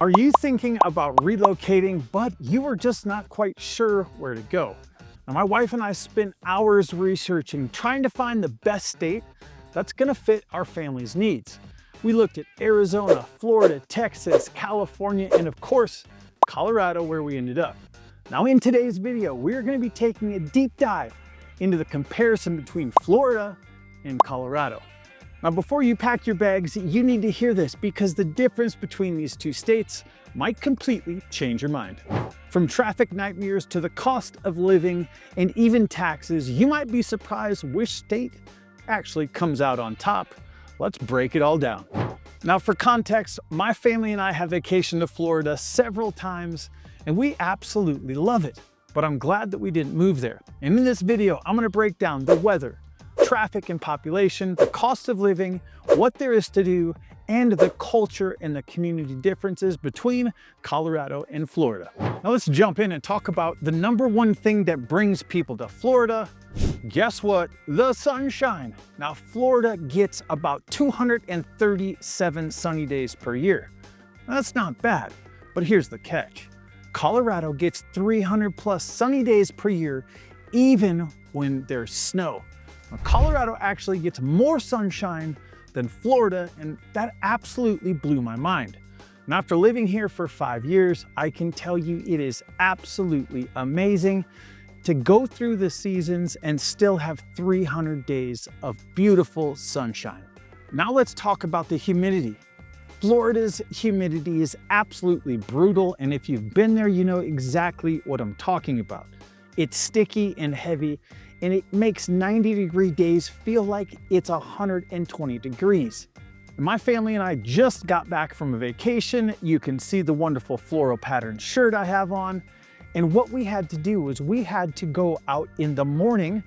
Are you thinking about relocating, but you are just not quite sure where to go? Now, my wife and I spent hours researching, trying to find the best state that's gonna fit our family's needs. We looked at Arizona, Florida, Texas, California, and of course, Colorado, where we ended up. Now, in today's video, we're gonna be taking a deep dive into the comparison between Florida and Colorado. Now, before you pack your bags, you need to hear this because the difference between these two states might completely change your mind. From traffic nightmares to the cost of living and even taxes, you might be surprised which state actually comes out on top. Let's break it all down. Now, for context, my family and I have vacationed to Florida several times and we absolutely love it, but I'm glad that we didn't move there. And in this video, I'm gonna break down the weather, traffic and population, the cost of living, what there is to do, and the culture and the community differences between Colorado and Florida. Now let's jump in and talk about the number one thing that brings people to Florida. Guess what? The sunshine. Now, Florida gets about 237 sunny days per year. That's not bad, but here's the catch. Colorado gets 300 plus sunny days per year, even when there's snow. Colorado actually gets more sunshine than Florida, and that absolutely blew my mind. And after living here for 5 years, I can tell you it is absolutely amazing to go through the seasons and still have 300 days of beautiful sunshine. Now let's talk about the humidity. Florida's humidity is absolutely brutal, and if you've been there, you know exactly what I'm talking about. It's sticky and heavy, and it makes 90-degree days feel like it's 120 degrees. My family and I just got back from a vacation. You can see the wonderful floral pattern shirt I have on. And what we had to do was we had to go out in the morning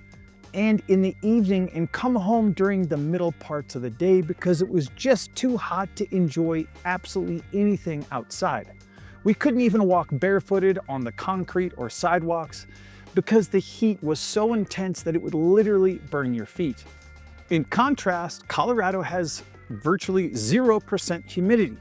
and in the evening and come home during the middle parts of the day because it was just too hot to enjoy absolutely anything outside. We couldn't even walk barefooted on the concrete or sidewalks because the heat was so intense that it would literally burn your feet. In contrast, Colorado has virtually 0% humidity.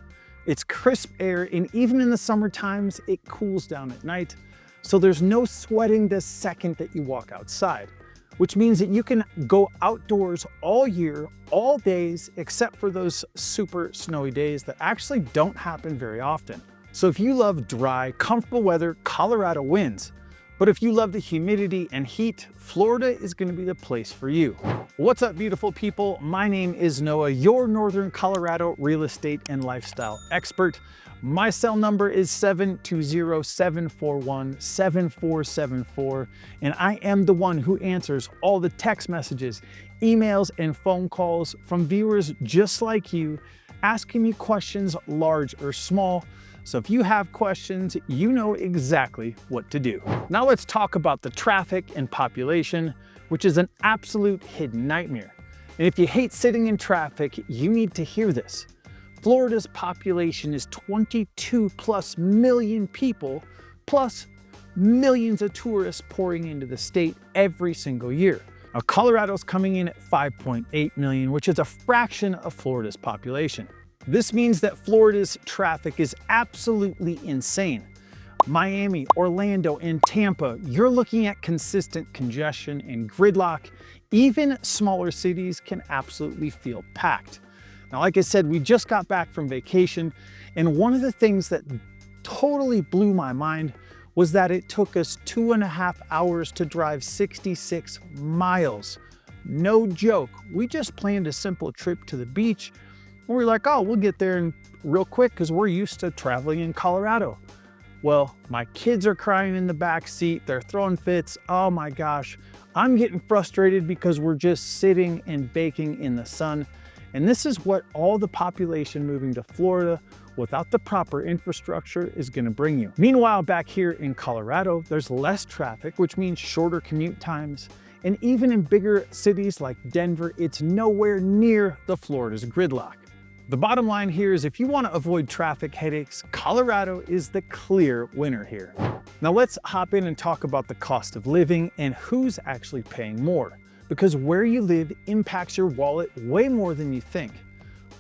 It's crisp air, and even in the summer times, it cools down at night. So there's no sweating the second that you walk outside, which means that you can go outdoors all year, all days, except for those super snowy days that actually don't happen very often. So if you love dry, comfortable weather, Colorado wins. But if you love the humidity and heat, Florida is going to be the place for you. What's up, beautiful people? My name is Noah, your Northern Colorado real estate and lifestyle expert. My cell number is 720-741-7474, and I am the one who answers all the text messages, emails, and phone calls from viewers just like you, asking me questions large or small. So if you have questions, you know exactly what to do. Now let's talk about the traffic and population, which is an absolute hidden nightmare. And if you hate sitting in traffic, you need to hear this. Florida's population is 22 plus million people, plus millions of tourists pouring into the state every single year. Now, Colorado's coming in at 5.8 million, which is a fraction of Florida's population. This means that Florida's traffic is absolutely insane. Miami, Orlando, and Tampa, you're looking at consistent congestion and gridlock. Even smaller cities can absolutely feel packed. Now, like I said, we just got back from vacation, and one of the things that totally blew my mind was that it took us 2.5 hours to drive 66 miles. No joke. We just planned a simple trip to the beach. We're like, oh, we'll get there real quick because we're used to traveling in Colorado. Well, my kids are crying in the back seat. They're throwing fits. Oh my gosh. I'm getting frustrated because we're just sitting and baking in the sun. And this is what all the population moving to Florida without the proper infrastructure is going to bring you. Meanwhile, back here in Colorado, there's less traffic, which means shorter commute times. And even in bigger cities like Denver, it's nowhere near the Florida's gridlock. The bottom line here is if you want to avoid traffic headaches, Colorado is the clear winner here. Now let's hop in and talk about the cost of living and who's actually paying more, because where you live impacts your wallet way more than you think.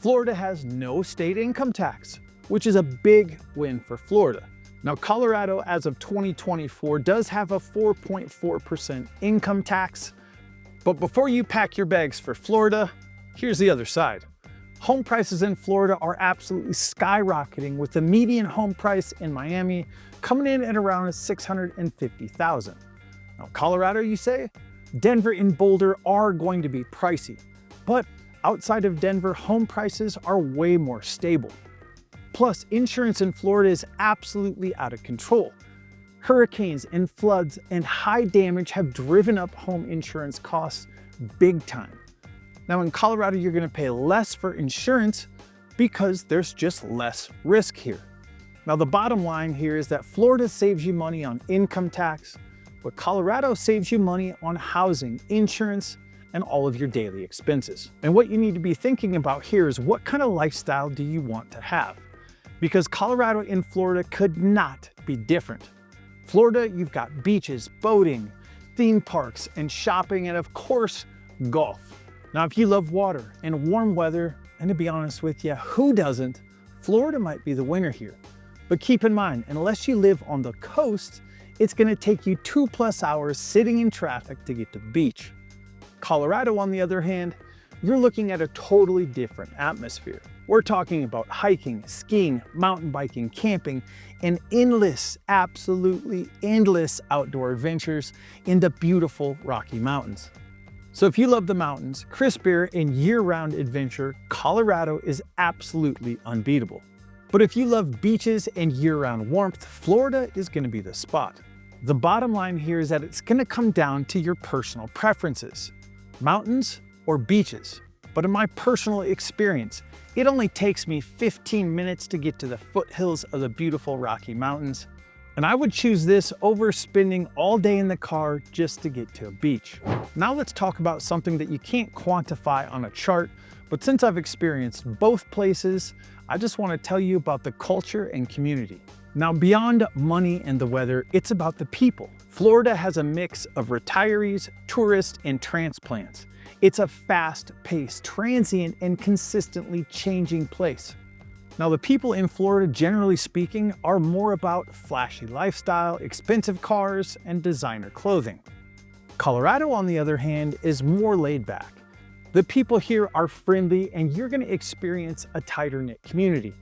Florida has no state income tax, which is a big win for Florida. Now, Colorado, as of 2024, does have a 4.4% income tax. But before you pack your bags for Florida, here's the other side. Home prices in Florida are absolutely skyrocketing, with the median home price in Miami coming in at around $650,000. Now, Colorado, you say? Denver and Boulder are going to be pricey, but outside of Denver, home prices are way more stable. Plus, insurance in Florida is absolutely out of control. Hurricanes and floods and high damage have driven up home insurance costs big time. Now in Colorado, you're going to pay less for insurance because there's just less risk here. Now the bottom line here is that Florida saves you money on income tax, but Colorado saves you money on housing, insurance, and all of your daily expenses. And what you need to be thinking about here is, what kind of lifestyle do you want to have? Because Colorado and Florida could not be different. Florida, you've got beaches, boating, theme parks, and shopping, and of course, golf. Now, if you love water and warm weather, and to be honest with you, who doesn't? Florida might be the winner here. But keep in mind, unless you live on the coast, it's going to take you 2+ hours sitting in traffic to get to the beach. Colorado, on the other hand, you're looking at a totally different atmosphere. We're talking about hiking, skiing, mountain biking, camping, and endless, absolutely endless outdoor adventures in the beautiful Rocky Mountains. So if you love the mountains, crisp air, and year-round adventure, Colorado is absolutely unbeatable. But if you love beaches and year-round warmth, Florida is going to be the spot. The bottom line here is that it's going to come down to your personal preferences. Mountains or beaches? But in my personal experience, it only takes me 15 minutes to get to the foothills of the beautiful Rocky Mountains. And I would choose this over spending all day in the car just to get to a beach. Now let's talk about something that you can't quantify on a chart, but since I've experienced both places, I just want to tell you about the culture and community. Now, beyond money and the weather, it's about the people. Florida has a mix of retirees, tourists, and transplants. It's a fast-paced, transient, and consistently changing place. Now, the people in Florida, generally speaking, are more about flashy lifestyle, expensive cars, and designer clothing. Colorado, on the other hand, is more laid back. The people here are friendly, and you're going to experience a tighter-knit community.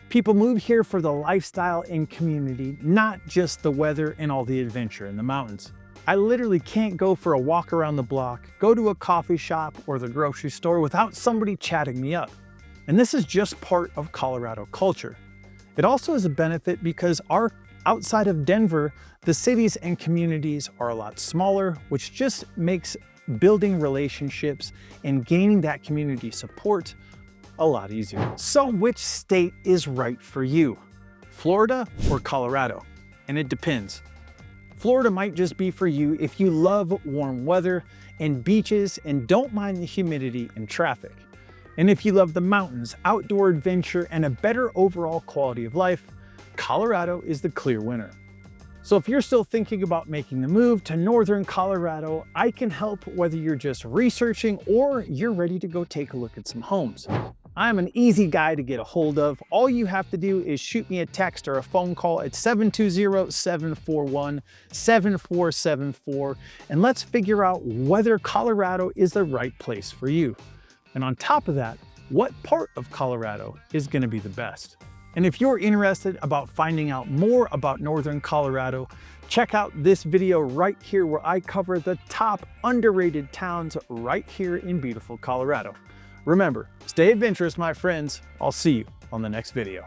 People move here for the lifestyle and community, not just the weather and all the adventure in the mountains. I literally can't go for a walk around the block, go to a coffee shop or the grocery store without somebody chatting me up. And this is just part of Colorado culture. It also is a benefit because outside of Denver, the cities and communities are a lot smaller, which just makes building relationships and gaining that community support a lot easier. So which state is right for you? Florida or Colorado? And it depends. Florida might just be for you if you love warm weather and beaches and don't mind the humidity and traffic. And if you love the mountains, outdoor adventure, and a better overall quality of life, Colorado is the clear winner. So if you're still thinking about making the move to northern Colorado, I can help whether you're just researching or you're ready to go take a look at some homes. I'm an easy guy to get a hold of. All you have to do is shoot me a text or a phone call at 720-741-7474, and let's figure out whether Colorado is the right place for you. And on top of that, what part of Colorado is going to be the best? And if you're interested about finding out more about northern Colorado, check out this video right here where I cover the top underrated towns right here in beautiful Colorado. Remember, stay adventurous, my friends. I'll see you on the next video.